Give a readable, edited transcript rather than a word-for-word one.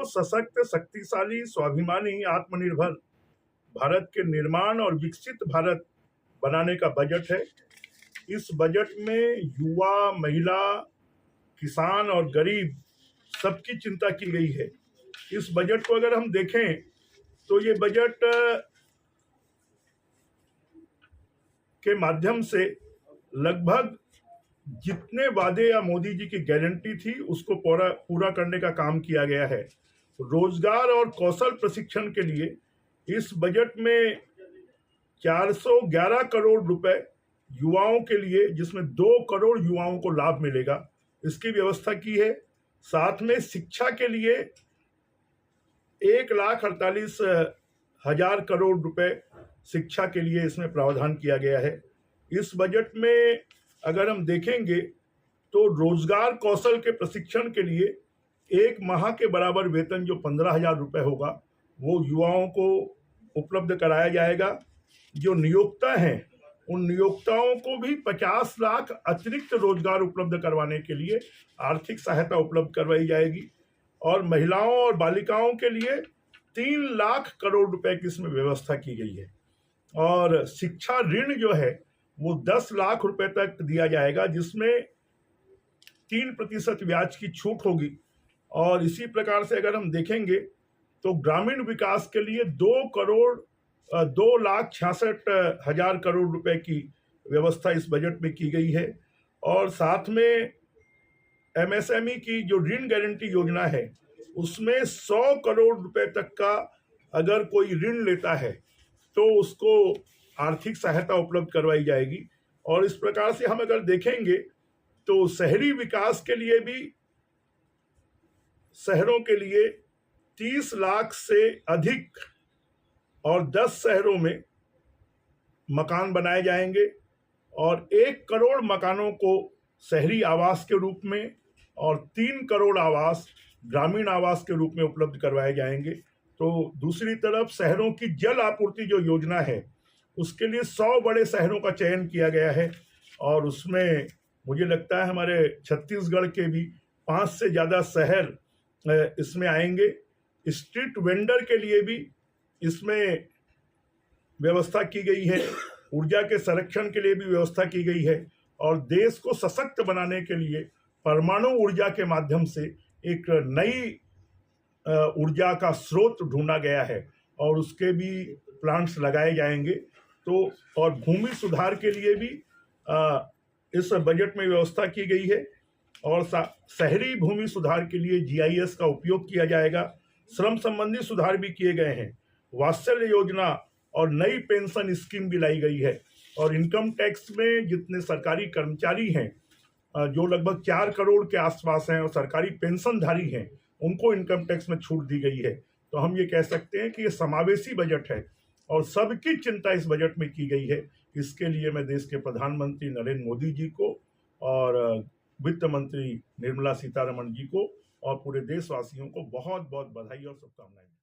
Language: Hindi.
सशक्त, शक्तिशाली, स्वाभिमानी, आत्मनिर्भर भारत के निर्माण और विकसित भारत बनाने का बजट है। इस बजट में युवा, महिला, किसान और गरीब सबकी चिंता की गई है। इस बजट को अगर हम देखें तो ये बजट के माध्यम से लगभग जितने वादे या मोदी जी की गारंटी थी उसको पूरा करने का काम किया गया है। रोजगार और कौशल प्रशिक्षण के लिए इस बजट में 411 करोड़ रुपए युवाओं के लिए, जिसमें 2 करोड़ युवाओं को लाभ मिलेगा, इसकी व्यवस्था की है। साथ में शिक्षा के लिए 1,48,000 करोड़ रुपए शिक्षा के लिए इसमें प्रावधान किया गया है। इस बजट में अगर हम देखेंगे तो रोजगार कौशल के प्रशिक्षण के लिए 1 माह के बराबर वेतन जो 15,000 रुपए होगा वो युवाओं को उपलब्ध कराया जाएगा। जो नियोक्ता हैं उन नियोक्ताओं को भी 50 लाख अतिरिक्त रोजगार उपलब्ध करवाने के लिए आर्थिक सहायता उपलब्ध करवाई जाएगी। और महिलाओं और बालिकाओं के लिए 3 लाख करोड़ रुपए की इसमें व्यवस्था की गई है। और शिक्षा ऋण जो है वो 10 लाख रुपए तक दिया जाएगा, जिसमें 3% ब्याज की छूट होगी। और इसी प्रकार से अगर हम देखेंगे तो ग्रामीण विकास के लिए 2,66,000 करोड़ रुपए की व्यवस्था इस बजट में की गई है। और साथ में एमएसएमई की जो ऋण गारंटी योजना है उसमें 100 करोड़ रुपए तक का अगर कोई ऋण लेता है तो उसको आर्थिक सहायता उपलब्ध करवाई जाएगी। और इस प्रकार से हम अगर देखेंगे तो शहरी विकास के लिए भी शहरों के लिए 30 लाख से अधिक और 10 शहरों में मकान बनाए जाएंगे और 1 करोड़ मकानों को शहरी आवास के रूप में और 3 करोड़ आवास ग्रामीण आवास के रूप में उपलब्ध करवाए जाएंगे। तो दूसरी तरफ शहरों की जल आपूर्ति जो योजना है उसके लिए 100 बड़े शहरों का चयन किया गया है। और उसमें मुझे लगता है हमारे छत्तीसगढ़ के भी 5 से ज़्यादा शहर इसमें आएंगे। स्ट्रीट वेंडर के लिए भी इसमें व्यवस्था की गई है। ऊर्जा के संरक्षण के लिए भी व्यवस्था की गई है। और देश को सशक्त बनाने के लिए परमाणु ऊर्जा के माध्यम से एक नई ऊर्जा का स्रोत ढूंढा गया है और उसके भी प्लांट्स लगाए जाएंगे। तो और भूमि सुधार के लिए भी इस बजट में व्यवस्था की गई है। और शहरी भूमि सुधार के लिए जीआईएस का उपयोग किया जाएगा। श्रम संबंधी सुधार भी किए गए हैं। वात्सल्य योजना और नई पेंशन स्कीम भी लाई गई है। और इनकम टैक्स में जितने सरकारी कर्मचारी हैं जो लगभग 4 करोड़ के आसपास हैं और सरकारी पेंशनधारी हैं उनको इनकम टैक्स में छूट दी गई है। तो हम ये कह सकते हैं कि ये समावेशी बजट है और सबकी चिंता इस बजट में की गई है। इसके लिए मैं देश के प्रधानमंत्री नरेंद्र मोदी जी को और वित्त मंत्री निर्मला सीतारमण जी को और पूरे देशवासियों को बहुत बहुत बधाई और शुभकामनाएं।